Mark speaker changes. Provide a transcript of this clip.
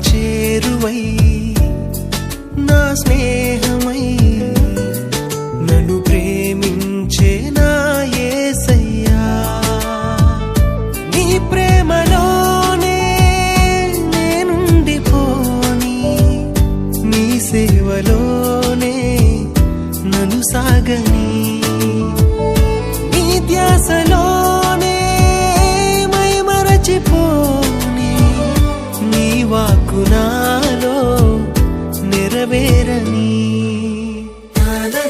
Speaker 1: చేరువై నా స్నేహమై నన్ను ప్రేమించే నా యేసయ్యా నీ ప్రేమలోనే నేనుండిపోని నీ సేవలోనే నన్ను సాగని నీ ధ్యాసలోనే మై మరచిపోని నీ వాక్కు నాలో నెరవేరని na